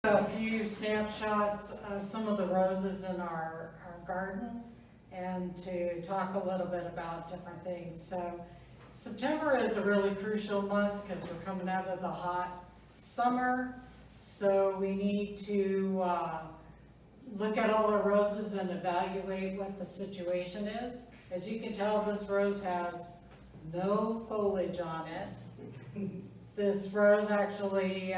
A few snapshots of some of the roses in our garden and to talk a little bit about different things. So September is a really crucial month because we're coming out of the hot summer. So we need to look at all our roses and evaluate what the situation is. As you can tell, this rose has no foliage on it. This rose actually,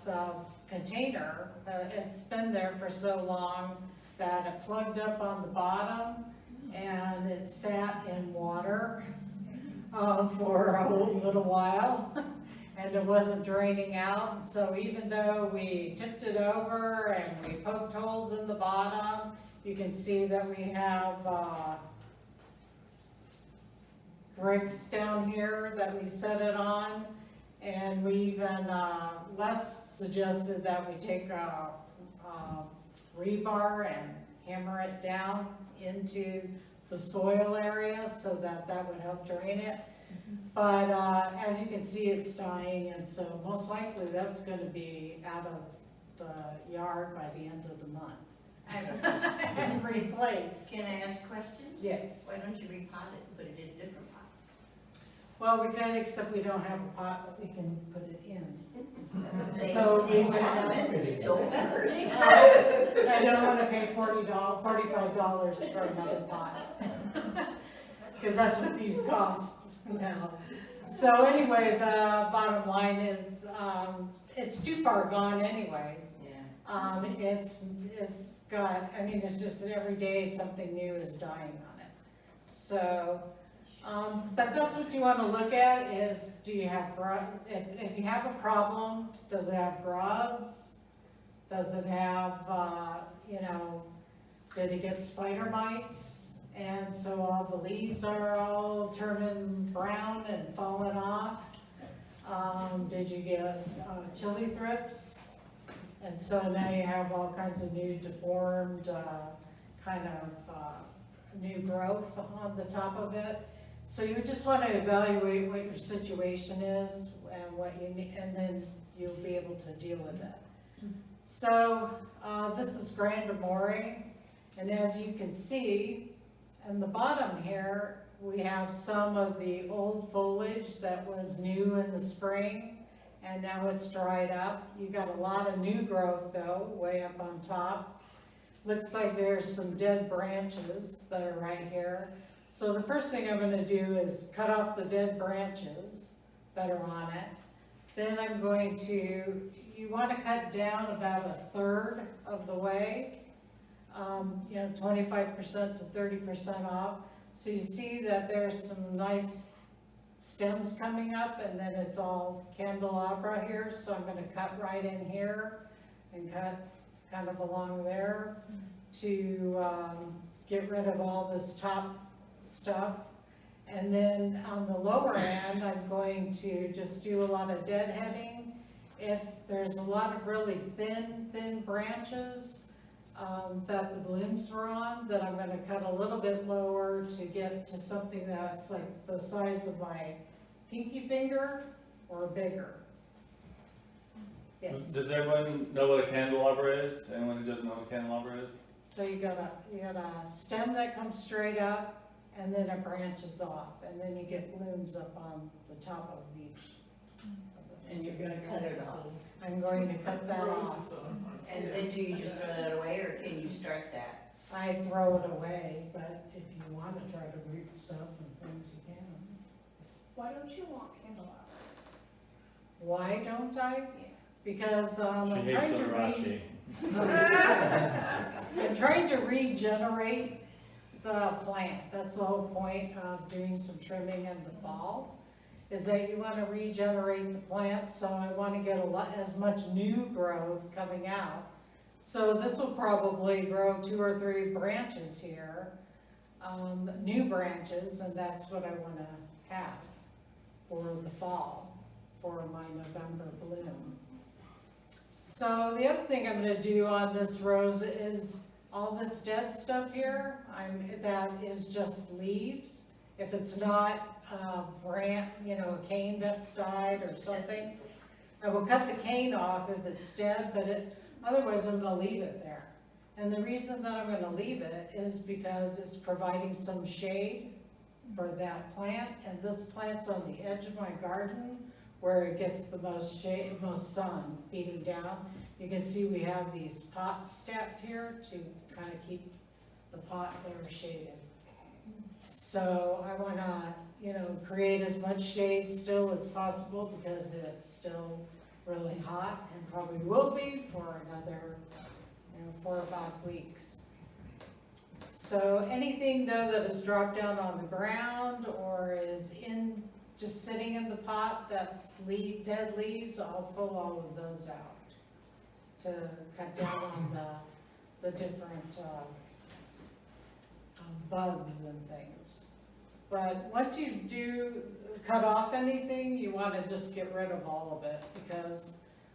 the container, it's been there for so long that it plugged up on the bottom and it sat in water for a little while and it wasn't draining out. So even though we tipped it over and we poked holes in the bottom, you can see that we have bricks down here that we set it on. And we even, Les suggested that we take a rebar and hammer it down into the soil area so that that would help drain it. But as you can see, it's dying, and so most likely that's going to be out of the yard by the end of the month. And replaced. Can I ask questions? Yes. Why don't you repot it and put it in a different pot? Well, we could, except we don't have a pot that we can put it in. They So we want would them have, in the stove. I don't want to pay $45 for another pot. Because that's what these cost now. So anyway, the bottom line is, it's too far gone anyway. Yeah. It's got, I mean, it's just every day something new is dying on it. So, but that's what you want to look at is, do you have, if you have a problem, does it have grubs? Does it have, did it get spider bites? And so all the leaves are all turning brown and falling off. Did you get chili thrips? And so now you have all kinds of new deformed new growth on the top of it. So you just want to evaluate what your situation is and what you need, and then you'll be able to deal with it. So this is Grand Amore, and as you can see, in the bottom here, we have some of the old foliage that was new in the spring, and now it's dried up. You got a lot of new growth though, way up on top. Looks like there's some dead branches that are right here. So the first thing I'm going to do is cut off the dead branches that are on it. Then I'm going to, you want to cut down about 1/3 of the way, 25% to 30% off. So you see that there's some nice stems coming up and then it's all candelabra here. So I'm going to cut right in here and cut kind of along there to get rid of all this top stuff. And then on the lower end, I'm going to just do a lot of deadheading. If there's a lot of really thin branches that the blooms were on, that I'm going to cut a little bit lower to get to something that's like the size of my pinky finger or bigger. Yes. Does everyone know what a candelabra is? Anyone who doesn't know what a candelabra is? So you got a stem that comes straight up, and then it branches off, and then you get blooms up on the top of each. And you're gonna cut it off. I'm going to cut that off. And then do you just throw that away, or can you start that? I throw it away, but if you want to try to root stuff and things, you can. Why don't you want candelabras? Why don't I? Because She I'm hates trying to Liberace. I'm trying to regenerate the plant. That's the whole point of doing some trimming in the fall, is that you want to regenerate the plant. So I want to get as much new growth coming out. So this will probably grow 2 or 3 branches here, new branches, and that's what I want to have for the fall, for my November bloom. So the other thing I'm going to do on this rose is all this dead stuff here, that is just leaves. If it's not a cane that's died or something, I will cut the cane off if it's dead, but Otherwise, I'm gonna leave it there. And the reason that I'm gonna leave it is because it's providing some shade for that plant, and this plant's on the edge of my garden where it gets the most shade, most sun beating down. You can see we have these pots stacked here to kind of keep the pot there shaded. So I wanna, create as much shade still as possible because it's still really hot and probably will be for another, 4 or 5 weeks. So anything though that is dropped down on the ground or is just sitting in the pot that's dead leaves, I'll pull all of those out to cut down on the different bugs and things. But once you do cut off anything, you want to just get rid of all of it, because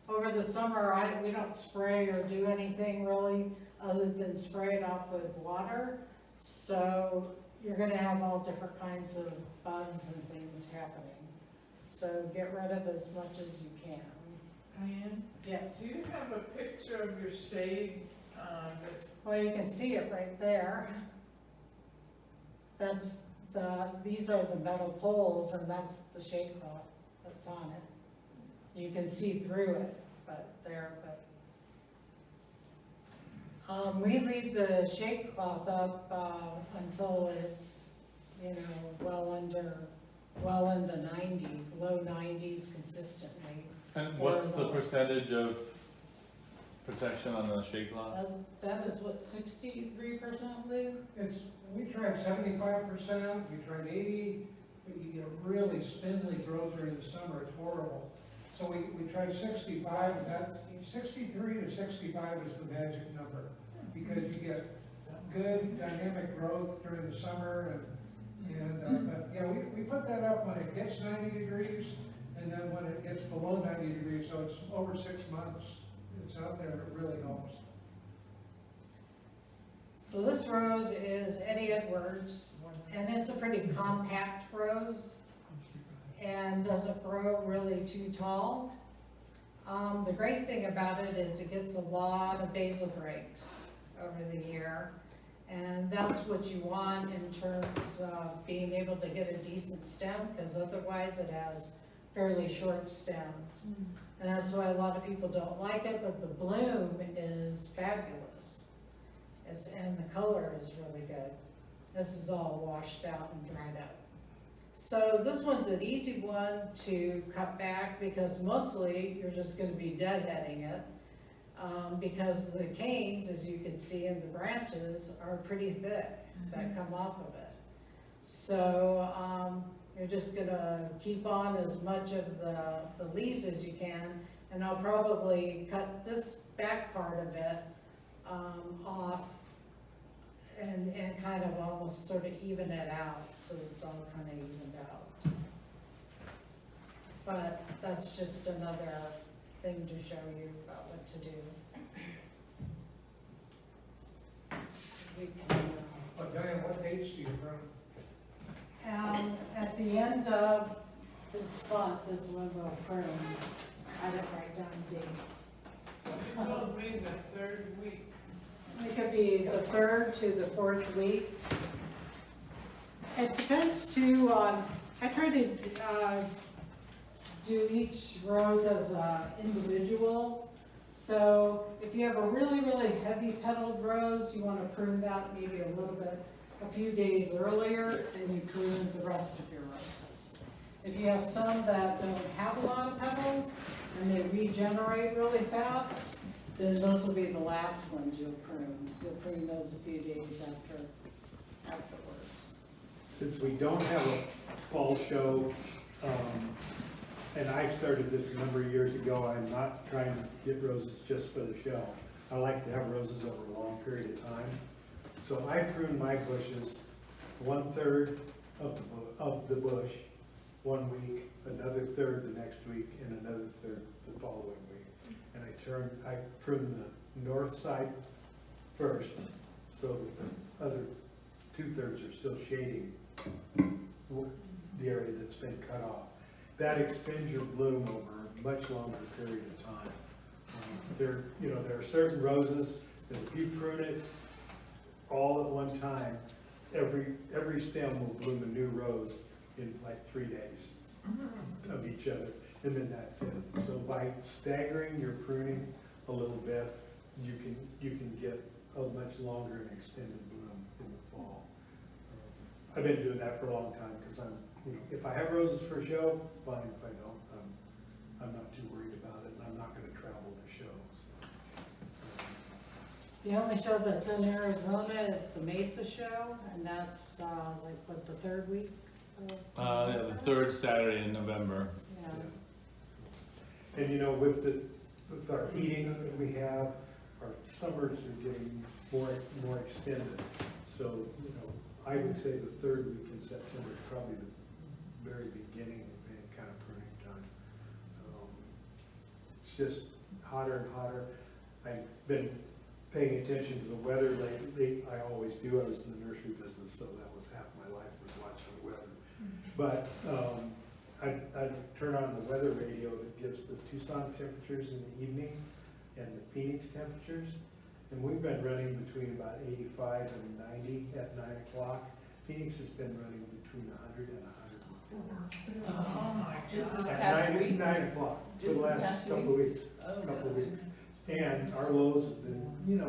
over the summer, we don't spray or do anything really other than spray it off with water. So you're gonna have all different kinds of bugs and things happening. So get rid of as much as you can. Diane, Yes. do you have a picture of your shade, Well, you can see it right there. These are the metal poles, and that's the shade cloth that's on it. You can see through it, we leave the shade cloth up, until it's, well in the 90s, low 90s consistently. And what's the percentage of protection on the shade cloth? That is what, 63%, Lou? We tried 75%, we tried 80, but you get a really spindly growth during the summer, it's horrible. So we tried 65, and that's, 63 to 65 is the magic number, because you get good dynamic growth during the summer, but yeah, we put that up when it gets 90 degrees, and then when it gets below 90 degrees, so it's over 6 months, it's out there, it really helps. So this rose is Eddie Edwards, and it's a pretty compact rose and doesn't grow really too tall. The great thing about it is it gets a lot of basal breaks over the year, and that's what you want in terms of being able to get a decent stem, because otherwise it has fairly short stems. And that's why a lot of people don't like it, but the bloom is fabulous. And the color is really good. This is all washed out and dried up. So this one's an easy one to cut back, because mostly you're just going to be deadheading it, because the canes, as you can see in the branches, are pretty thick that come off of it. So you're just going to keep on as much of the leaves as you can, and I'll probably cut this back part of it off and kind of almost sort of even it out, so it's all kind of evened out. But that's just another thing to show you about what to do. So we can, But Diane, what dates do you run? at the end of this month is when we'll prune. I didn't write down dates. you told me the 3rd week. It could be the 3rd to the 4th week. It depends too on, I try to do each rose as an individual. So if you have a really, really heavy petaled rose, you want to prune that maybe a little bit, a few days earlier, and you prune the rest of your roses. If you have some that don't have a lot of petals and they regenerate really fast, then those will be the last ones you'll prune. You'll prune those a few days afterwards. Since we don't have a fall show, and I started this a number of years ago, I'm not trying to get roses just for the show. I like to have roses over a long period of time. So I prune my bushes 1/3 of the bush 1 week, another third the next week, and another third the following week. And I prune the north side first, so that the other 2/3 are still shading the area that's been cut off. That extends your bloom over a much longer period of time. There are certain roses that if you prune it all at one time, every stem will bloom a new rose in like 3 days of each other, and then that's it. So by staggering your pruning a little bit, you can get a much longer and extended bloom in the fall. I've been doing that for a long time, because if I have roses for a show, fine. If I don't, I'm not too worried about it, and I'm not gonna travel to show, so. The only show that's in Arizona is the Mesa Show, and that's, like, what, the third week? Yeah, the third Saturday in November. Yeah. And with our heating that we have, our summers are getting more extended. So, I would say the third week in September is probably the very beginning of any kind of pruning time. It's just hotter and hotter. I've been paying attention to the weather lately. I always do. I was in the nursery business, so that was half my life, was watching the weather. But I turn on the weather radio that gives the Tucson temperatures in the evening and the Phoenix temperatures. And we've been running between about 85 and 90 at 9 o'clock. Phoenix has been running between 100 and 104. Oh my Just this At past 9 week? 9 o'clock for Just the this last past couple of weeks. Oh, Couple of no. weeks. And our lows have been,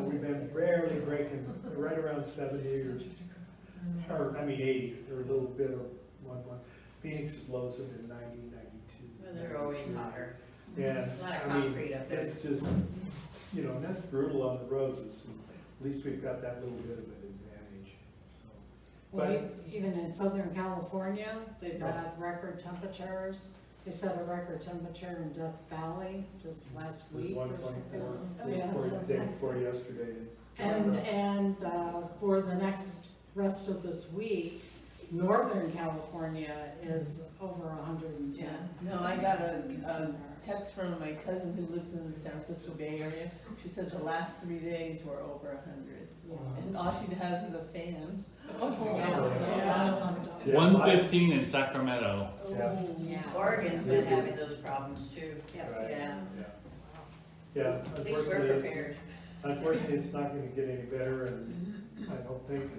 we've been rarely breaking right around 70 or 80, or a little bit of one. Phoenix's lows have been 90, 92. Well, they're always hotter. And, A lot of I mean, concrete up there. it's just, and that's brutal on the roses. And at least we've got that little bit of an advantage, so. Well, But- even in Southern California, they've had record temperatures. They set a record temperature in Death Valley just last It was week or 124, something. Yeah, or the day something. before yesterday. And for the next rest of this week, Northern California is over 110. No, I got a text from my cousin who lives in the San Francisco Bay Area. She said the last 3 days were over 100. Yeah. And all she has is a fan. Yeah, 115 in Sacramento. Yeah. Oregon's been having those problems too. Yes. Right. Yeah, Yeah, at least we're prepared. unfortunately, it's not gonna get any better, and I don't think,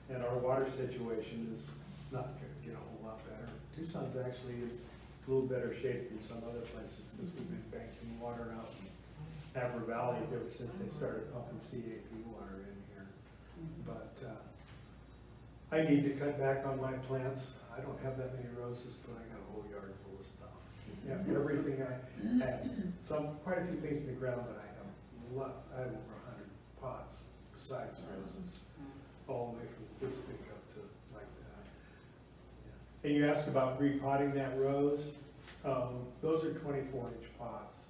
and our water situation is not gonna get a whole lot better. Tucson's actually in a little better shape than some other places, because we've been banking water out in Napa Valley ever since they started pumping CAP water in here. But, I need to cut back on my plants. I don't have that many roses, but I got a whole yard full of stuff. Yeah, everything I have, quite a few things in the ground, but I have I have over 100 pots besides roses, all the way from this big up to like that. Yeah. And you asked about repotting that rose. Those are 24-inch pots,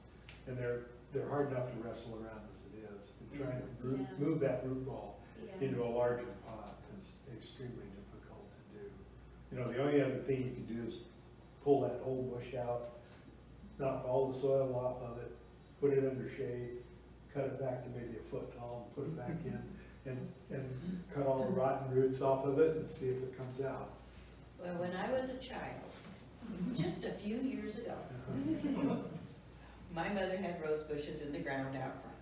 and they're hard enough to wrestle around as it is. And trying to move that root ball into a larger pot is extremely difficult to do. The only other thing you can do is pull that whole bush out, knock all the soil off of it, put it under shade, cut it back to maybe a foot tall, and put it back in, and cut all the rotten roots off of it and see if it comes out. Well, when I was a child, just a few years ago, my mother had rose bushes in the ground out front.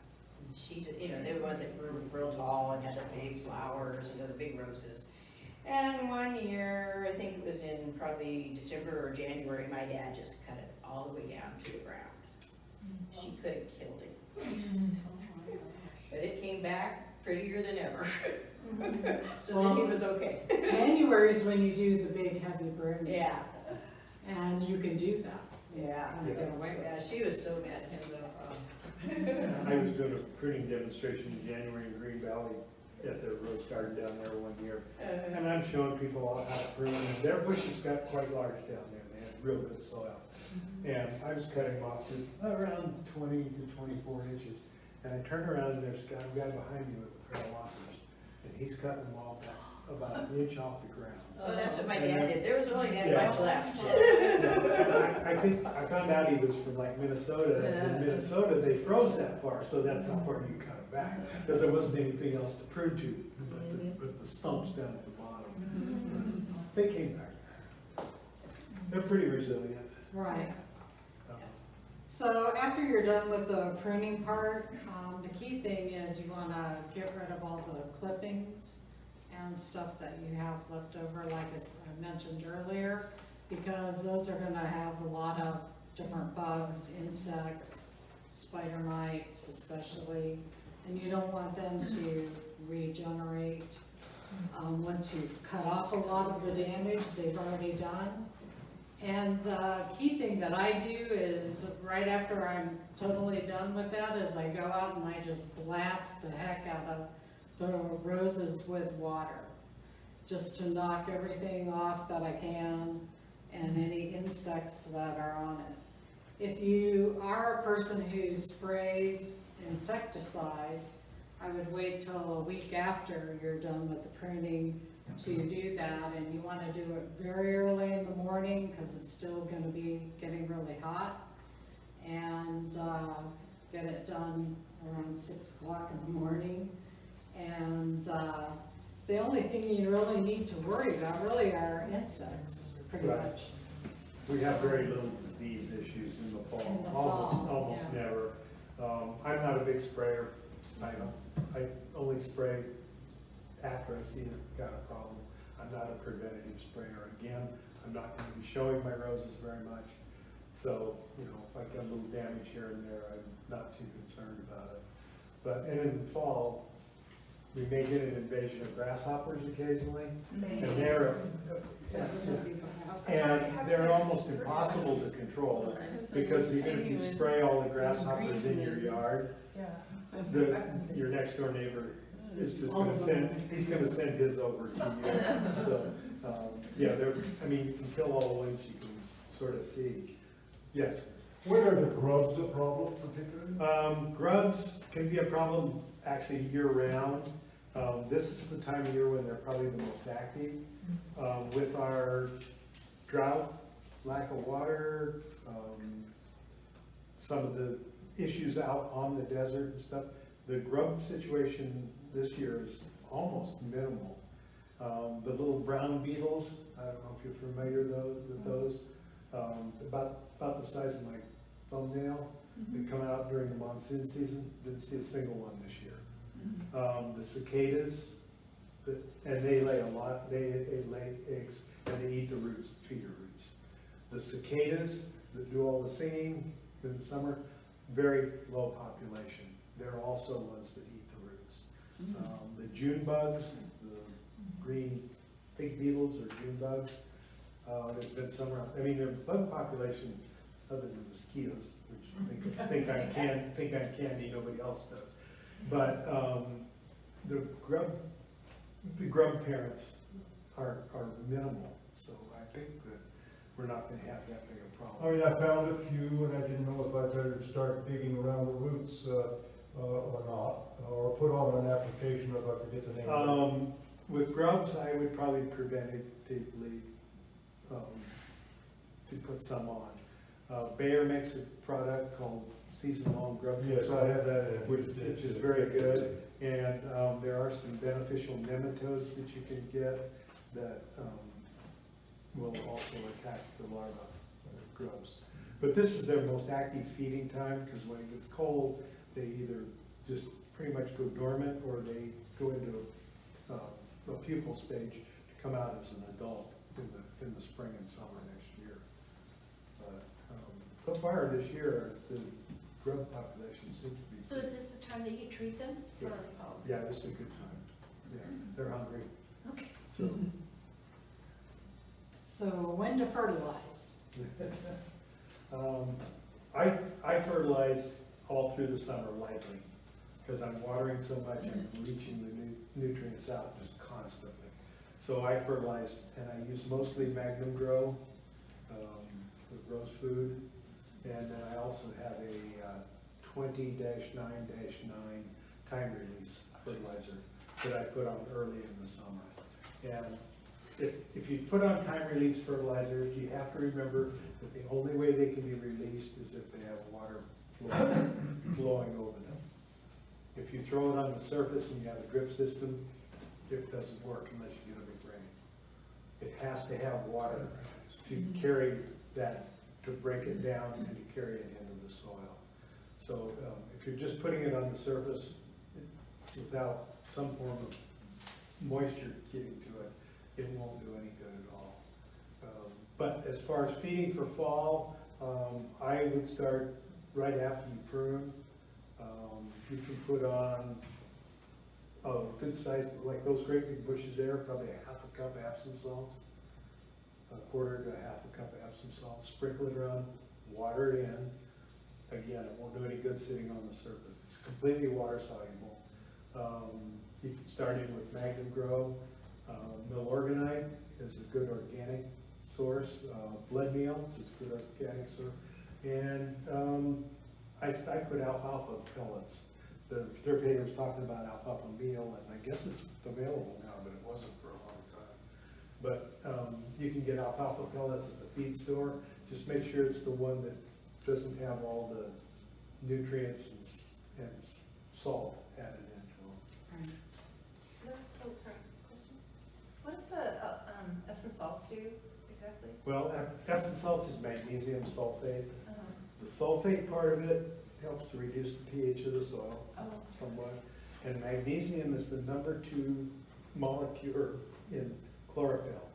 She did, they wasn't real tall and had the big flowers, the big roses. And one year, I think it was in probably December or January, my dad just cut it all the way down to the ground. She could have killed him. But it came back prettier than ever. So then he was okay. January is when you do the big heavy burning. Yeah, And you can do that. yeah. And get away with it. Yeah, she was so mad at him though. I was doing a pruning demonstration in January in Green Valley at the rose garden down there one year. And I'm showing people all how to prune, and their bushes got quite large down there, they had real good soil. And I was cutting them off to around 20 to 24 inches. And I turned around and there's a guy behind me with a pair of loppers, and he's cutting them all back about an inch off the ground. Oh, that's what my dad did. There was only that Yeah. much left. I found out he was from like Minnesota, and in Minnesota, they froze that far, so that's how far you cut it back, because there wasn't anything else to prune to, but the stumps down at the bottom. They came back. They're pretty resilient. Right. Um, So after you're done with the pruning part, the key thing is you wanna get rid of all the clippings and stuff that you have left over, like I mentioned earlier, because those are gonna have a lot of different bugs, insects, spider mites especially, and you don't want them to regenerate. Once you've cut off a lot of the damage they've already done. And the key thing that I do is, right after I'm totally done with that, is I go out and I just blast the heck out of the roses with water, just to knock everything off that I can and any insects that are on it. If you are a person who sprays insecticide, I would wait till a week after you're done with the pruning to do that, and you want to do it very early in the morning because it's still going to be getting really hot, and get it done around 6 o'clock in the morning. And the only thing you really need to worry about really are insects, pretty Right. much. We have very little disease issues in the fall, In the fall, almost yeah. never. I'm not a big sprayer. I only spray after I see it got a problem. I'm not a preventative sprayer. Again, I'm not gonna be showing my roses very much. So, you know, if I get a little damage here and there, I'm not too concerned about it. But, and in the fall, we may get an invasion of grasshoppers occasionally, and they're almost impossible to control, because even if you spray all the grasshoppers in your yard, your next door neighbor is just gonna he's gonna send his over to you. So, yeah, I mean, you can kill all the ones you can sort of see. Yes? When are the grubs a problem particularly? Grubs can be a problem actually year-round. This is the time of year when they're probably the most active. With our drought, lack of water, some of the issues out on the desert and stuff, the grub situation this year is almost minimal. The little brown beetles, I don't know if you're familiar with those, about the size of my thumbnail, they come out during the monsoon season, didn't see a single one this year. The cicadas, and they lay a lot, they lay eggs, and they eat the roots, feeder roots. The cicadas that do all the singing in the summer, very low population. They're also ones that eat the roots. The June bugs, the green pig beetles or June bugs, they've been somewhere, I mean, their bug population, other than mosquitoes, which I think I'm candy, nobody else does. But the grub parents are minimal, so I think that we're not gonna have that big a problem. I mean, I found a few and I didn't know if I better start digging around the roots or not, or put on an application if I forget the name of it. With grubs, I would probably preventatively to put some on. Bayer makes a product called season-long grub Yes, I have that. which is very good, and there are some beneficial nematodes that you can get that will also attack the larvae of grubs. But this is their most active feeding time, because when it gets cold, they either just pretty much go dormant, or they go into a pupal stage to come out as an adult in the spring and summer next year. But so far this year, the grub population seems to be. So is this the time that you treat them? Yeah. Or- oh, Yeah, this is a good time. Yeah, they're hungry. Okay. So, So when to fertilize? I fertilize all through the summer lightly, because I'm watering so much, I'm leaching the nutrients out just constantly. So I fertilize, and I use mostly Magnum Grow, with rose food, and then I also have a 20-9-9 time release fertilizer that I put on early in the summer. And if you put on time release fertilizers, you have to remember that the only way they can be released is if they have water flowing over them. If you throw it on the surface and you have a drip system, it doesn't work unless you get a big rain. It has to have water to carry that to break it down and to carry it into the soil. So if you're just putting it on the surface without some form of moisture getting to it, it won't do any good at all. But as far as feeding for fall, I would start right after you prune. You can put on a good size, like those great big bushes there, probably a half a cup Epsom salts, a quarter to a half a cup of Epsom salts, sprinkle it around, water it in. Again, it won't do any good sitting on the surface. It's completely water soluble. You can start in with Magnum Grow. Milorganite is a good organic source. Blood meal is a good organic source. And I put alfalfa pellets. The third paper was talking about alfalfa meal, and I guess it's available now, but it wasn't for a long time. But you can get alfalfa pellets at the feed store. Just make sure it's the one that doesn't have all the nutrients and salt added into them. Oh, sorry, question? What does the Epsom salts do exactly? Well, Epsom salts is magnesium sulfate. Uh-huh. The sulfate part of it helps to reduce the pH of the soil Oh. somewhat. And magnesium is the number 2 molecule in chlorophyll.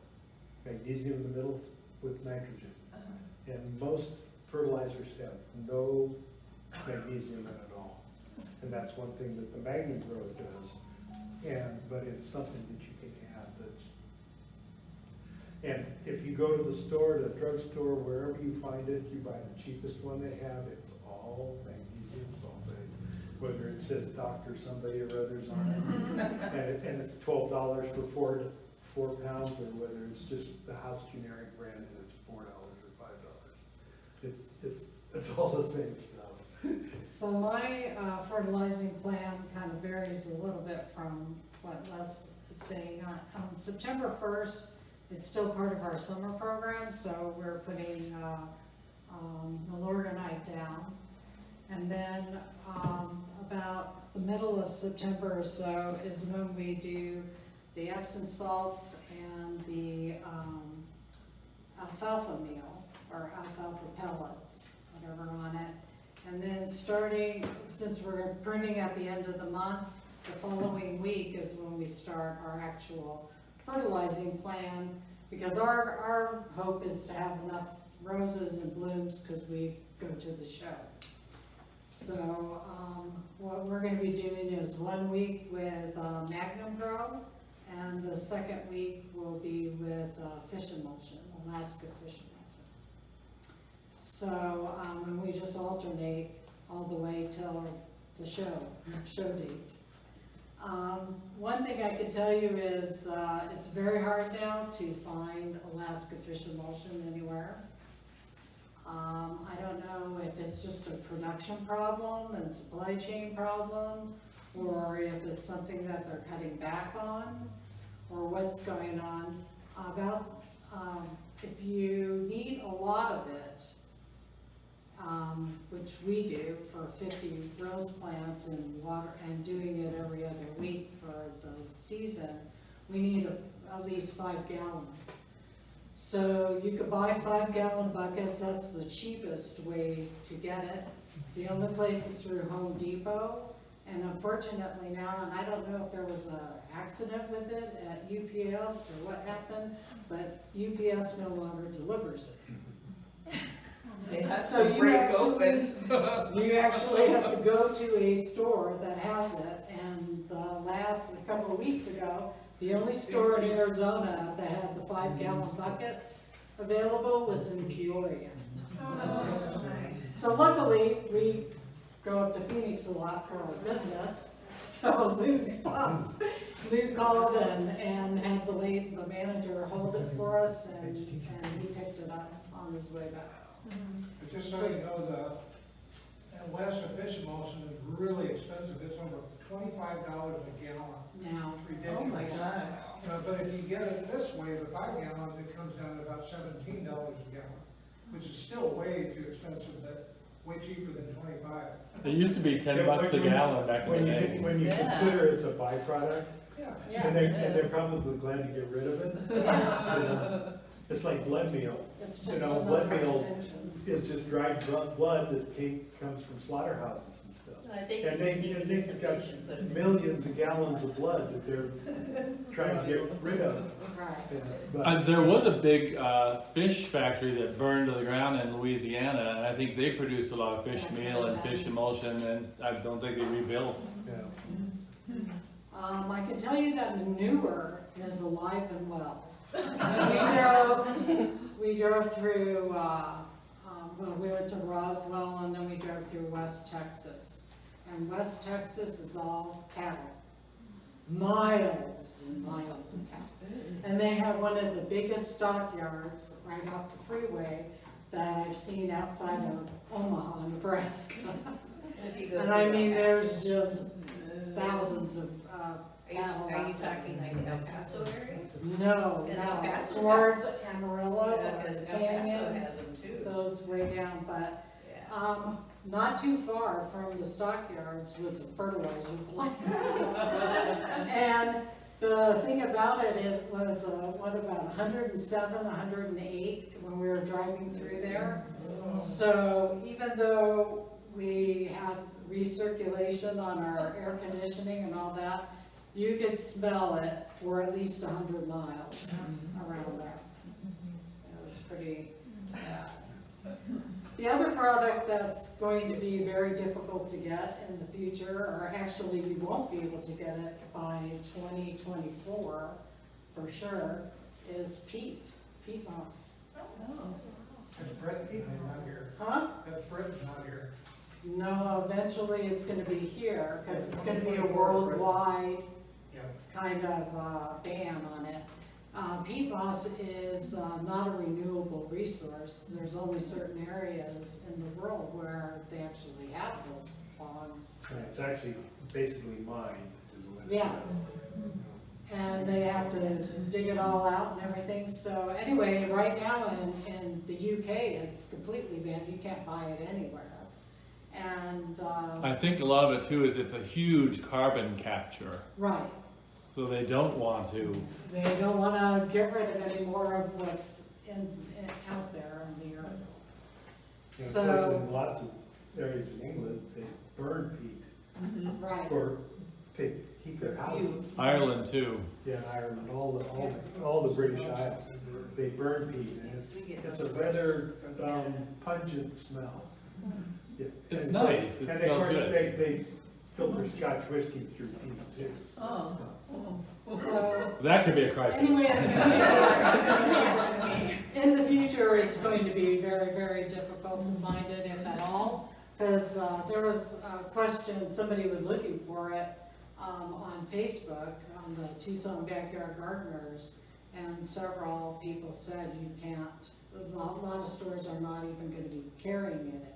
Magnesium in the middle with nitrogen. Uh-huh. And most fertilizers have no magnesium in it at all. And that's one thing that the Magnum Grow does. But it's something that you can have that's, and if you go to the store, the drugstore, wherever you find it, you buy the cheapest one they have, it's all magnesium sulfate. Whether it says Dr. somebody or others on it, and it's $12 for 4 pounds, or whether it's just the house generic brand and it's $4 or $5. It's all the same stuff. So my fertilizing plan kind of varies a little bit from what Les is saying. On September 1st, it's still part of our summer program, so we're putting Milorganite down. And then about the middle of September or so is when we do the Epsom salts and the alfalfa meal, or alfalfa pellets, whatever on it. And then starting, since we're pruning at the end of the month, the following week is when we start our actual fertilizing plan, because our hope is to have enough roses and blooms because we go to the show. So what we're going to be doing is 1 week with Magnum Grow, and the second week will be with fish emulsion, Alaska fish emulsion. So, and we just alternate all the way till the show date. One thing I can tell you is it's very hard now to find Alaska fish emulsion anywhere. I don't know if it's just a production problem and supply chain problem, or if it's something that they're cutting back on, or what's going on. If you need a lot of it, which we do for 50 rose plants and water, and doing it every other week for the season, we need at least 5 gallons. So you could buy 5-gallon buckets. That's the cheapest way to get it. The only place is through Home Depot. And unfortunately now, and I don't know if there was an accident with it at UPS or what happened, but UPS no longer delivers it. They have So to you break actually- open. You actually have to go to a store that has it, and a couple of weeks ago, the only store in Arizona that had the 5-gallon buckets available was in Peoria. So luckily, we go up to Phoenix a lot for our business, so Lou stopped. Lou called and had the manager hold it for us, and he picked it up on his way back. But just so you know, the Alaska fish emulsion is really expensive. It's over $25 a gallon. Now, It's ridiculous. Oh my God. But if you get it this way, the 5 gallons, it comes down to about $17 a gallon, which is still way too expensive, but way cheaper than 25. It used to be $10 a gallon back in the day. When you Yeah. consider it's a byproduct, Yeah. and they're probably glad to get rid of it. You know, it's like blood meal. it's You just know, another blood meal- extension. it's just dried blood that comes from slaughterhouses and stuff. I think And you just need to get some they've got fish and put 'em in. millions of gallons of blood that they're trying to get rid of. Right. Yeah, but- There was a big fish factory that burned to the ground in Louisiana, and I think they produced a lot of fish meal and fish emulsion, and I don't think they rebuilt. Yeah. I can tell you that manure is alive and well. We drove through, well, we went to Roswell and then we drove through West Texas. And West Texas is all cattle. Miles and miles of cattle. And they have one of the biggest stockyards right off the freeway that I've seen outside of Omaha, Nebraska. And if you go And I through mean, El there's Paso- just thousands of cattle. Are you out there. talking like the El Paso area? No, Because El no, Paso's towards Amarillo, Because El Paso Canyon, has them too. those way down, but, Yeah. not too far from the stockyards was a fertilizer plant. And the thing about it, it was, what about 107, 108 when we were driving through there? So even though we had recirculation on our air conditioning and all that, you could smell it for at least 100 miles around there. It was pretty bad. The other product that's going to be very difficult to get in the future, or actually you won't be able to get it by 2024 for sure, is peat moss. That's Brett, not here. Huh? That's Brett, not here. No, eventually it's gonna be here, because it's gonna be a worldwide Yeah. kind of ban on it. Peat moss is not a renewable resource. There's only certain areas in the world where they actually have those bogs. Yeah, it's actually basically mined, is what it Yeah. is. And they have to dig it all out and everything. So anyway, right now in the UK, it's completely banned. You can't buy it anywhere. And, I think a lot of it too is it's a huge carbon capture, right. so they don't want to. They don't want to get rid of any more of what's out there on the earth. And of course, So, in lots of areas in England, they burn peat right, to heat their houses. Ireland too. Yeah, in Ireland, all the British Isles, they burn peat, and it's a rather pungent smell. Yeah. It's And of course- nice. It And of smells course, good. they filter Scotch whiskey through peat too. Oh. so, That could be a crisis. anyway, in the future, it's going to be very, very difficult to find it, if at all, because there was a question, somebody was looking for it on Facebook, on the Tucson Backyard Gardeners, and several people said you can't, a lot of stores are not even going to be carrying it anymore.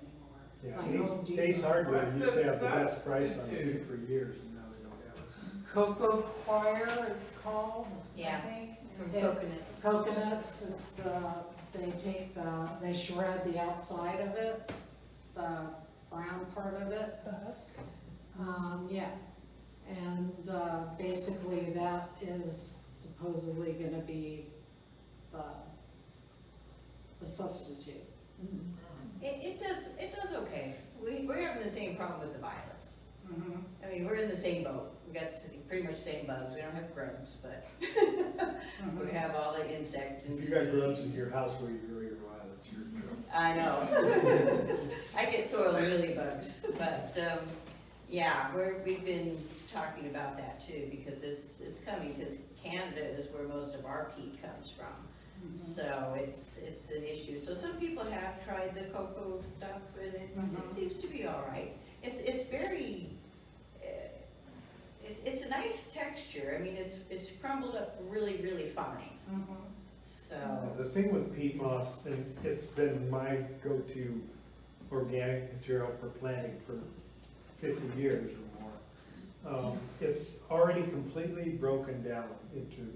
Yeah, Like Home Depot. Ace Hardware What's used to have the a best price on substitute? peat for years, and now they don't have it. Cocoa Choir it's called, I Yeah, think. from It's coconuts. Coconuts, it's they shred the outside of it, the brown part of it. The husk? Yeah, and, basically that is supposedly gonna be the substitute. It does okay. We're having the same problem with the violets. Mhm. I mean, we're in the same boat. We got pretty much the same bugs. We don't have grubs, but we have all the insect and If you got grubs disease. in your house where you grow your violets, you're in trouble. I know. I get soil and lily bugs, but, yeah, we've been talking about that too, because it's coming, because Canada is where most of our peat comes from. So it's an issue. So some people have tried the cocoa stuff, and it seems to be all right. It's very, it's a nice texture. I mean, it's crumbled up really, really fine. So, The thing with peat moss, and it's been my go-to organic material for planting for 50 years or more. It's already completely broken down into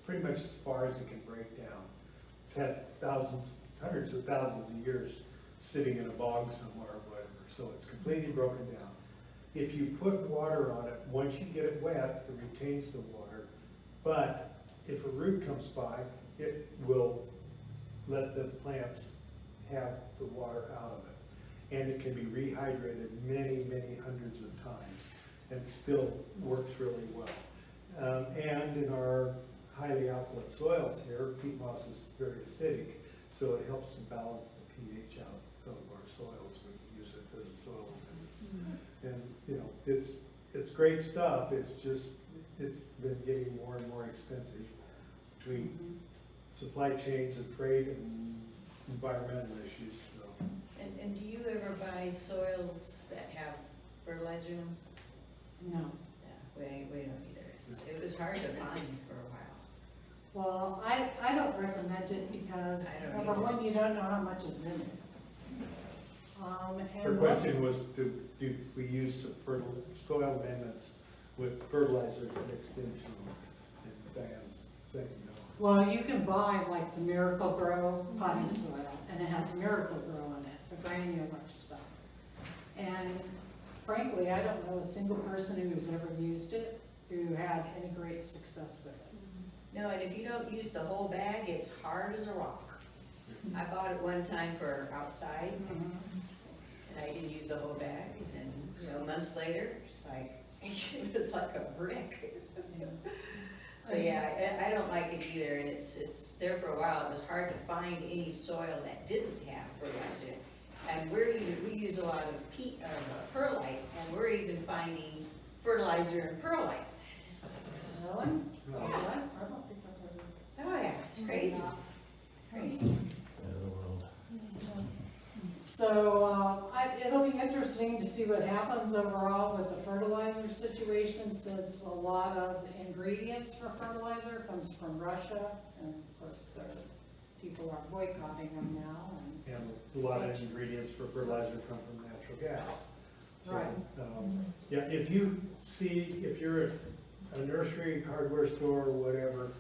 pretty much as far as it can break down. It's had hundreds of thousands of years sitting in a bog somewhere or whatever, so it's completely broken down. If you put water on it, once you get it wet, it retains the water, but if a root comes by, it will let the plants have the water out of it. And it can be rehydrated many, many hundreds of times and still works really well. And in our highly alkaline soils here, peat moss is very acidic, so it helps to balance the pH out of our soils when you use it as a soil amendment. And, you know, it's great stuff, it's just, it's been getting more and more expensive between supply chains and freight and environmental issues, so. And do you ever buy soils that have fertilizer in them? No. Yeah, we don't either. It was hard to find for a while. Well, I don't recommend it because, I don't number either. one, you don't know how much is in it. Her And question was, do we use soil amendments with fertilizers mixed into them? And Diane's saying no. well, you can buy like the Miracle Grow potting soil, and it has Miracle Grow in it, the granular stuff. And frankly, I don't know a single person who's ever used it who had any great success with it. No, and if you don't use the whole bag, it's hard as a rock. I bought it one time for outside, and I didn't use the whole bag, and you know, months later, it's like, it was like a brick. So yeah, I don't like it either, and it's there for a while. It was hard to find any soil that didn't have fertilizer in it. And we use a lot of perlite, and we're even finding fertilizer in perlite. Really? No. What? I don't think I've ever. Oh yeah, it's crazy. Yeah. It's crazy. It's the end of the world. So, it'll be interesting to see what happens overall with the fertilizer situation, since a lot of ingredients for fertilizer comes from Russia, and of course, people are boycotting them now, and. And a lot of ingredients for fertilizer come from natural gas. So, Right. Yeah, if you're a nursery, hardware store, whatever,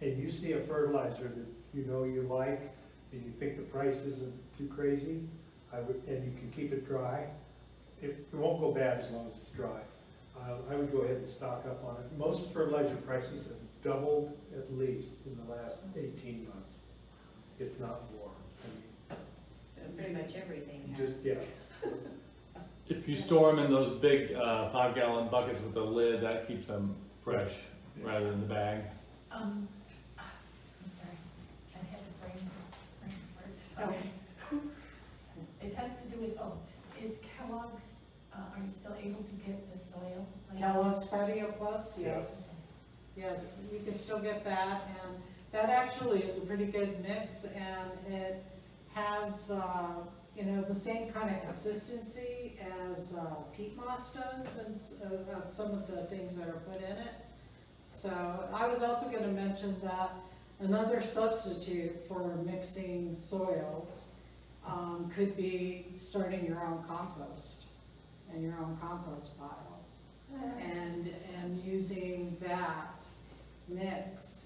and you see a fertilizer that you know you like, and you think the price isn't too crazy, and you can keep it dry, it won't go bad as long as it's dry. I would go ahead and stock up on it. Most fertilizer prices have doubled at least in the last 18 months. It's not more. Pretty much everything Just, has. yeah. If you store them in those big 5-gallon buckets with the lid, that keeps them fresh rather than the bag. I'm sorry, I had the brain fart, sorry. It has to do with, is Kellogg's, are you still able to get the soil? Like- Kellogg's Patio Plus, yes. Yes, you can still get that, and that actually is a pretty good mix, and it has, you know, the same kind of consistency as peat moss does, and some of the things that are put in it. So I was also going to mention that another substitute for mixing soils could be starting your own compost and your own compost pile, and using that mix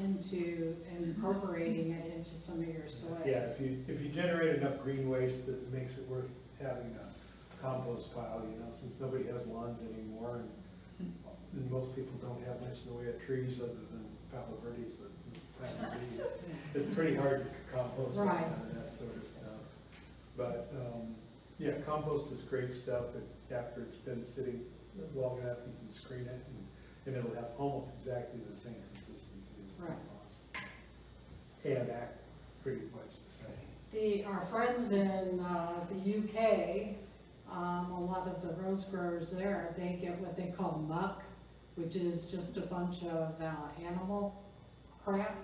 into incorporating it into some of your soils. Yeah, if you generate enough green waste that makes it worth having a compost pile, you know, since nobody has lawns anymore, and most people don't have much in the way of trees other than Pavlovich's, but it's pretty hard to compost Right. that sort of stuff. But, yeah, compost is great stuff, and after it's been sitting long enough, you can screen it, and it'll have almost exactly the same consistency as the Right. compost. And act pretty much the same. Our friends in the UK, a lot of the rose growers there, they get what they call muck, which is just a bunch of animal crap.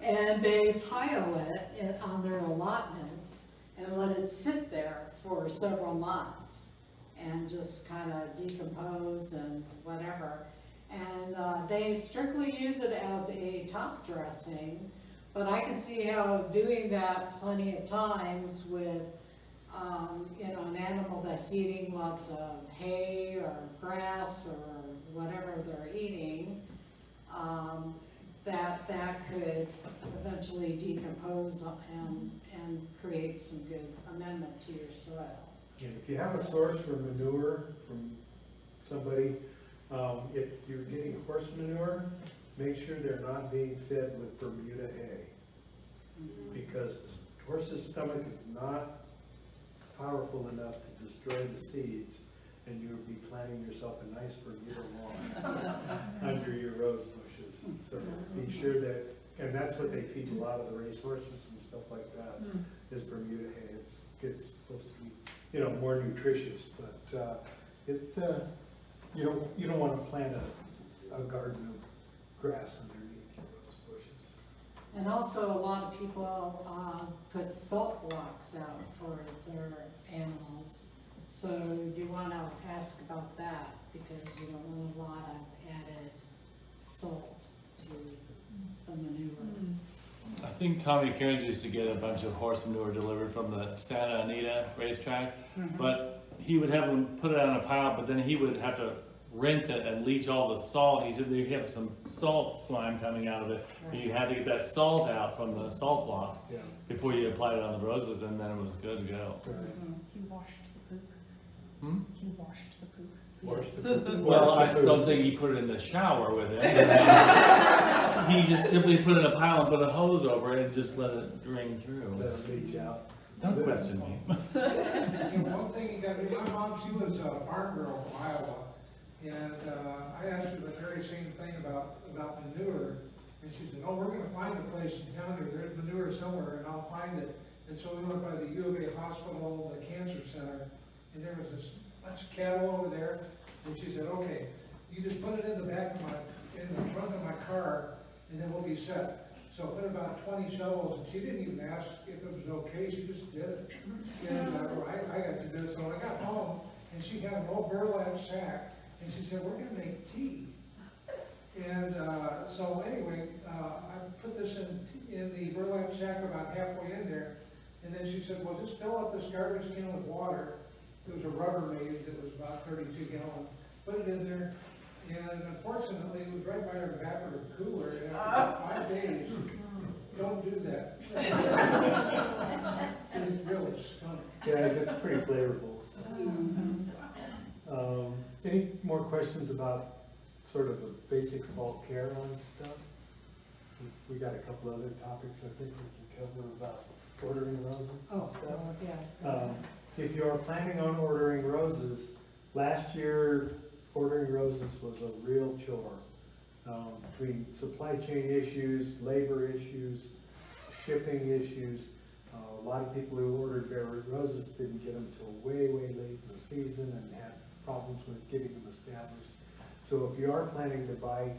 And they pile it on their allotments and let it sit there for several months and just kind of decompose and whatever. And they strictly use it as a top dressing, but I can see how doing that plenty of times with, you know, an animal that's eating lots of hay or grass or whatever they're eating, that could eventually decompose and create some good amendment to your soil. And if you have a source for manure from somebody, if you're getting horse manure, make sure they're not being fed with Bermuda hay. because the horse's stomach is not powerful enough to destroy the seeds, and you would be planting yourself a nice Bermuda lawn under your rose bushes. So be sure that, and that's what they feed a lot of the race horses and stuff like that, is Bermuda hay. It's supposed to be, you know, more nutritious, but you don't want to plant a garden of grass underneath your rose bushes. And also, a lot of people put salt blocks out for their animals. So you want to ask about that, because you don't want a lot of added salt to the manure. I think Tommy Cairns used to get a bunch of horse manure delivered from the Santa Anita racetrack, but he would have them put it on a pile, but then he would have to rinse it and leach all the salt. He said you have some salt slime coming out of it, and you had to get that salt out from the salt blocks Yeah. before you applied it on the roses, and then it was good to go. He washed the poop. Hmm? He washed the poop. Well, I don't think he put it in the shower with him. He just simply put it in a pile and put a hose over it and just let it drain through. Let it leach out. Don't question me. And one thing you got to do, my mom, she was a farm girl from Iowa, and I asked her the very same thing about manure, and she said, oh, we're gonna find a place in town here, there's manure somewhere, and I'll find it. And so we went by the U of A hospital, the cancer center, and there was this bunch of cattle over there, and she said, okay, you just put it in the trunk of my car, and then we'll be set. So I put about 20 shovels, and she didn't even ask if it was okay, she just did it. And I got to do it, so when I got home, and she had an old burlap sack, and she said, we're gonna make tea. And so anyway, I put this in the burlap sack about halfway in there, and then she said, well, just fill up this garbage can with water. It was a Rubbermaid that was about 32 gallons. Put it in there, and unfortunately, it was right by our evaporative cooler, and after 5 days, don't do that. It really stunk. Yeah, it gets pretty flavorful. So. Any more questions about sort of the basic fall care on stuff? We got a couple other topics I think we can cover about ordering roses and stuff. Yeah. If you are planning on ordering roses, last year ordering roses was a real chore. Between supply chain issues, labor issues, shipping issues, a lot of people who ordered bare root roses didn't get them till way, way late in the season and had problems with getting them established. So if you are planning to buy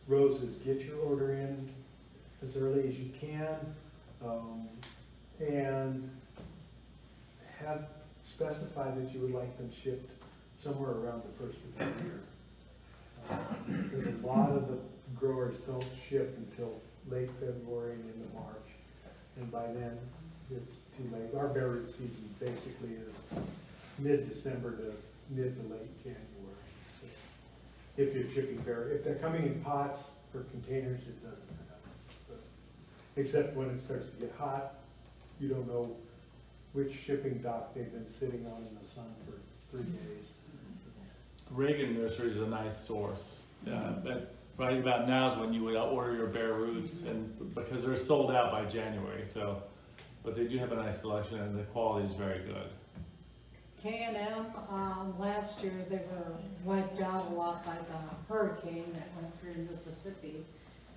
roses, get your order in as early as you can, and have specify that you would like them shipped somewhere around the first of the year. Because a lot of the growers don't ship until late February and into March, and by then it's too late. Our bare root season basically is mid-December to mid to late January. So if you're shipping if they're coming in pots or containers, it doesn't matter. But except when it starts to get hot, you don't know which shipping dock they've been sitting on in the sun for 3 days. Reagan Nursery is a nice source. But right about now is when you would order your bare roots, and because they're sold out by January. So, but they do have a nice selection, and the quality is very good. K&M, last year they were wiped out a lot by the hurricane that went through Mississippi.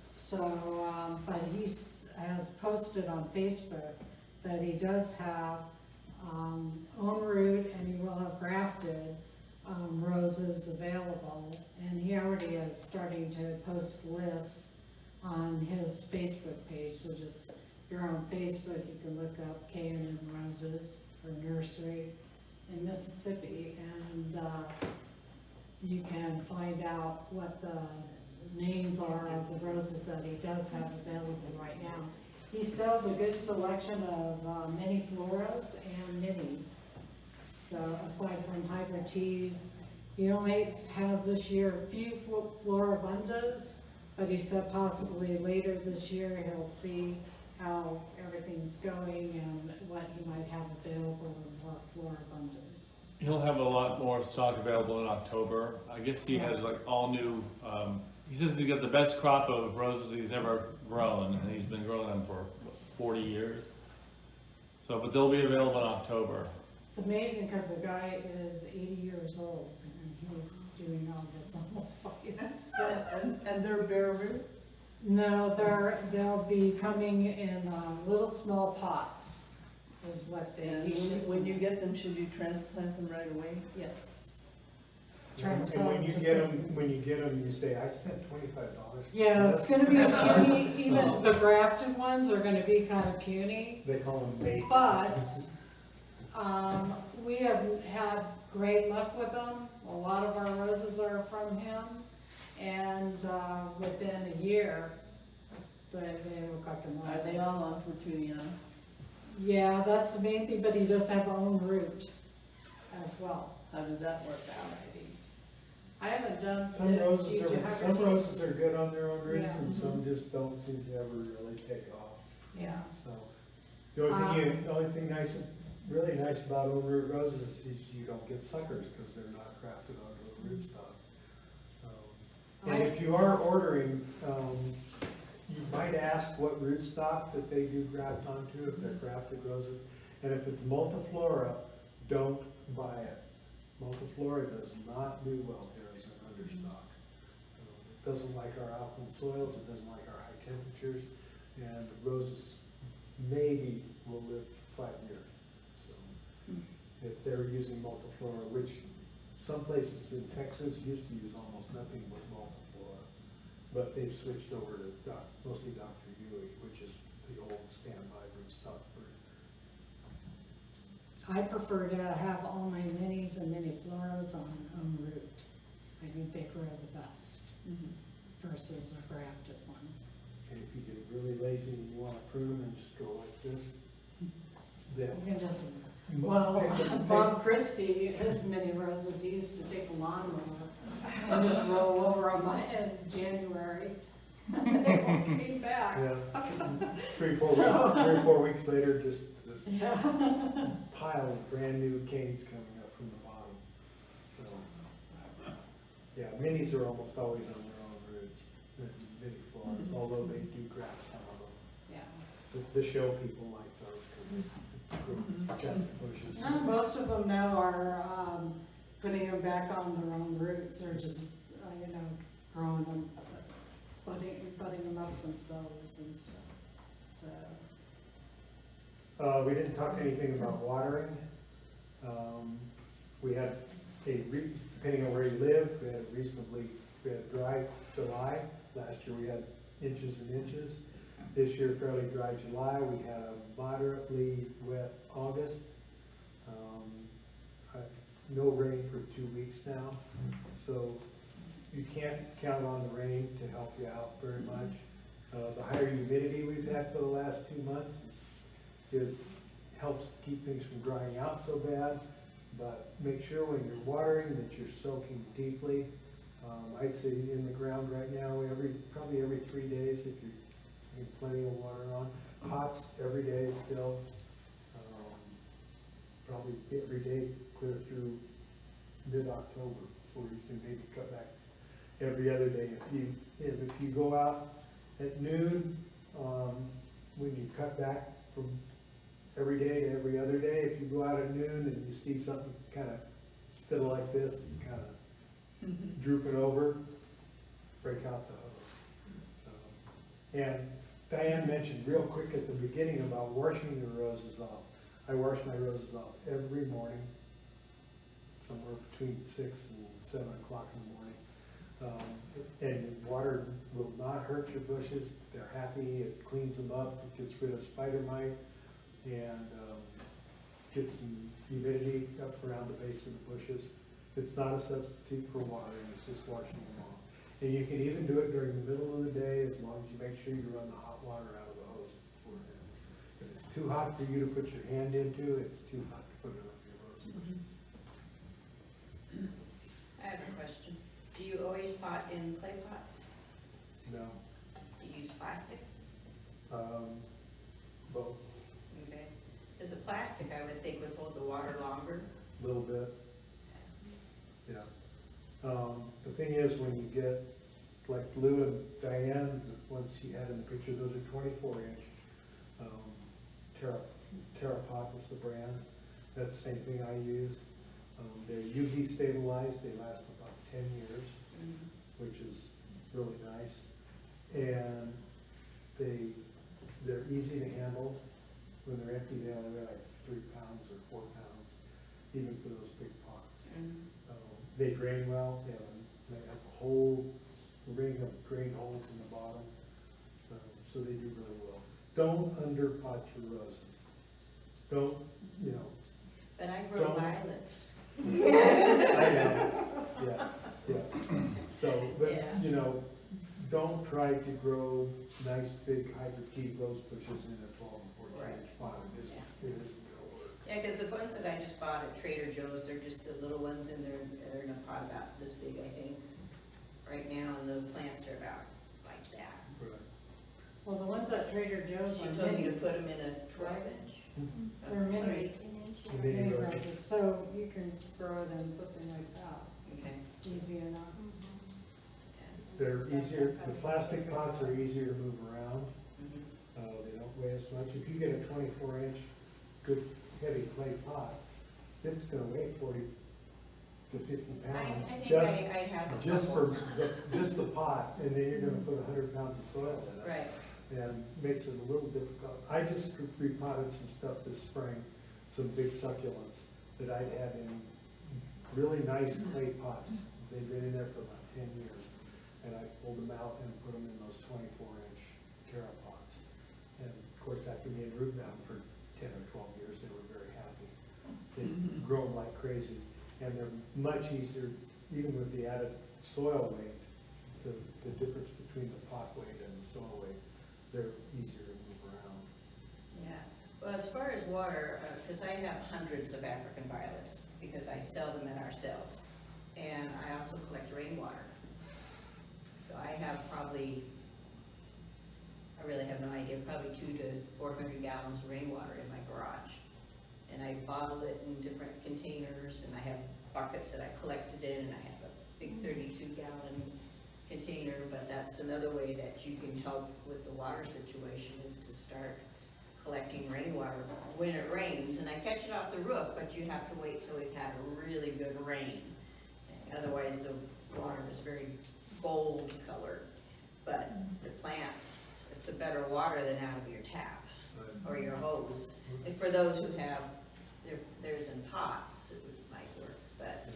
So, but he has posted on Facebook that he does have own root, and he will have grafted roses available. And he already is starting to post lists on his Facebook page. So just, if you're on Facebook, you can look up K&M Roses for nursery in Mississippi, and you can find out what the names are of the roses that he does have available right now. He sells a good selection of mini floras and minis. So aside from hybrid teas, he only has this year a few floribundas, but he said possibly later this year he'll see how everything's going and what he might have available in what floribundas. He'll have a lot more stock available in October. I guess he has like all new, he says he's got the best crop of roses he's ever grown, and he's been growing them for 40 years. So, but they'll be available in October. It's amazing because the guy is 80 years old and he's doing all this almost by himself. And they're bare root? No, they'll be coming in little small pots is what they And use. when you get them, should you transplant them right away? Yes. And when you get them, you say, I spent $25. Yeah, it's gonna be puny, even the grafted ones are gonna be kind of puny, They call them bait. but, we have had great luck with them. A lot of our roses are from him, and, within a year, they look like a Are they all on Fortunia? Yeah, that's the main thing, but he does have own root as well. How does that work out? I haven't done. Some roses did you have some your- roses are good on their own roots, Yeah. and some just don't seem to ever really take off. Yeah. So, the only thing really nice about own root roses is you don't get suckers, because they're not grafted onto a rootstock. And if you are ordering, you might ask what rootstock that they do graft onto, if they're grafted roses. And if it's multiflora, don't buy it. Multiflora does not do well here as an understock. It doesn't like our alkaline soils, it doesn't like our high temperatures, and the roses maybe will live 5 years. So if they're using multiflora, which some places in Texas used to use almost nothing but multiflora, but they've switched over to mostly Dr. Huey, which is the old standby rootstock breed. I prefer to have all my minis and mini floras on root. I think they grow the best versus a grafted one. And if you get really lazy and you want to prune and just go like this, then. You can just, well, Bob Christie, his mini roses, he used to take a lawnmower and just roll over on my in January. They all came back. Yeah, 3 or 4 weeks later, just this Yeah. pile of brand new canes coming up from the bottom. So, yeah, minis are almost always on their own roots, the mini flowers, although they do graft some of them. Yeah. The show people like those because they grow giant bushes. And most of them now are, putting them back on their own roots, or just, growing them, budding them up themselves and stuff, so. We didn't talk anything about watering. We had depending on where you live, we had a dry July. Last year we had inches and inches. This year fairly dry July. We had a moderately wet August. No rain for 2 weeks now. So you can't count on the rain to help you out very much. The higher humidity we've had for the last 2 months helps keep things from drying out so bad. But make sure when you're watering that you're soaking deeply. I'd say in the ground right now, probably every 3 days if you're getting plenty of water on. Pots every day still. Probably every day clear through mid-October, or you can maybe cut back every other day. If you go out at noon, when you cut back from every day to every other day, if you go out at noon and you see something kind of, instead of like this, it's kind of drooping over, break out the hose. And Diane mentioned real quick at the beginning about washing your roses off. I wash my roses off every morning, somewhere between 6 and 7 o'clock in the morning. And water will not hurt your bushes. They're happy, it cleans them up, it gets rid of spider mite, and gets some humidity up around the base of the bushes. It's not a substitute for watering, it's just washing them off. And you can even do it during the middle of the day as long as you make sure you run the hot water out of the hose beforehand. If it's too hot for you to put your hand into, it's too hot to put it on your rose bushes. I have a question. Do you always pot in clay pots? No. Do you use plastic? Both, Okay. Because the plastic, I would think, would hold the water longer. a little bit. Yeah. The thing is, when you get, like Lou and Diane, the ones she had in the picture, those are 24-inch Terrapop is the brand. That's the same thing I use. They're UV stabilized, they last about 10 years, which is really nice. And they're easy to handle. When they're empty, they only weigh like 3 pounds or 4 pounds, even for those big pots. They drain well, they have a whole ring of drain holes in the bottom, so they do really well. Don't underpot your roses. Don't, you know. But I grow Don't- violets. I know, yeah. So, but, Yeah. you know, don't try to grow nice big hybrid key rose bushes in a 12 or 14 inch pot. It isn't gonna work. Yeah, because the ones that I just bought at Trader Joe's, they're just the little ones and they're in a pot about this big, I think, right now, and the plants are about like that. Right. Well, the ones at Trader Joe's She are told me to minis. put them in a 12-inch. They're mini. 18-inch? The mini Mini roses. roses, so you can grow it in something like that, Okay. easy enough. They're easier, the plastic pots are easier to move around. Mhm. They don't weigh as much. If you get a 24-inch good heavy clay pot, it's gonna weigh 40 to 50 I pounds. think Just, I have a just couple. for, just the pot, and then you're gonna put 100 pounds of soil in it. Right, And makes it a little difficult. I just repotted some stuff this spring, some big succulents that I'd had in really nice clay pots. They've been in there for about 10 years. And I pulled them out and put them in those 24-inch terra pots. And of course, after being root bound for 10 or 12 years, they were very happy. They've grown like crazy, and they're much easier, even with the added soil weight, the difference between the pot weight and the soil weight, they're easier to move around. yeah. Well, as far as water, because I have hundreds of African violets, because I sell them at our sales. And I also collect rainwater. So I have probably, I really have no idea, probably 200 to 400 gallons of rainwater in my garage. And I bottle it in different containers, and I have buckets that I collect it in, and I have a big 32-gallon container, but that's another way that you can help with the water situation, is to start collecting rainwater when it rains. And I catch it off the roof, but you have to wait till we've had a really good rain. Otherwise, the water is very gold colored. But the plants, it's a better water than out of your tap or your hose. And for those who have, theirs in pots, it might work, but,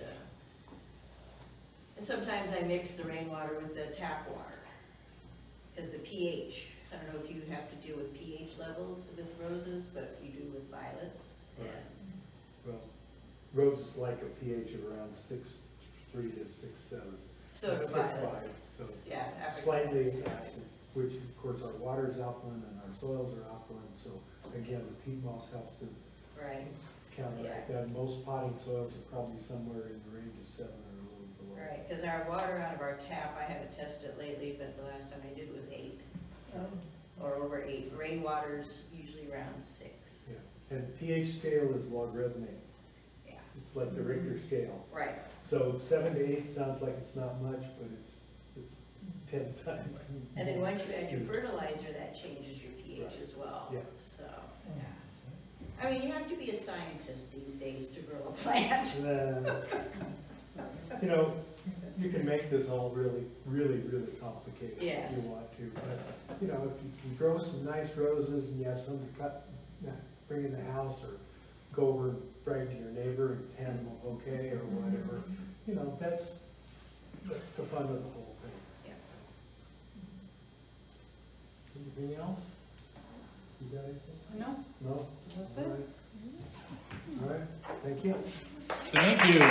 and sometimes I mix the rainwater with the tap water, because the pH, I don't know if you have to deal with pH levels with roses, but you do with violets. Right. And Well, roses like a pH of around 6.3 to 6.7. so do 6.5, violets. so Yeah, African slightly violets, right. acid, which of course our water is alkaline and our soils are alkaline, so again, the peat moss helps to Right, counteract that. Most potting soils are probably somewhere in the range of 7 or a little below. right, because our water out of our tap, I haven't tested it lately, but the last time I did was 8. Or over 8. Rainwater's usually around 6. Yeah, and pH scale is logarithmic. Yeah, It's like the Richter scale. right, So 7 to 8 sounds like it's not much, but it's 10 times. and then once you add your fertilizer, that changes your pH Right. as well. Yeah. So, yeah. I mean, you have to be a scientist these days to grow a plant. You know, you can make this all really, really, really complicated Yes. if you want to. But, you know, if you can grow some nice roses and you have some to cut, bring in the house, or go over and brag to your neighbor and hand them a bouquet or whatever, you know, that's the fun of the whole thing. Yeah. Anything else? You got anything? No, No? that's All it. right. All right, thank you. Thank you.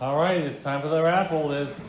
All right, it's time for the raffle. There's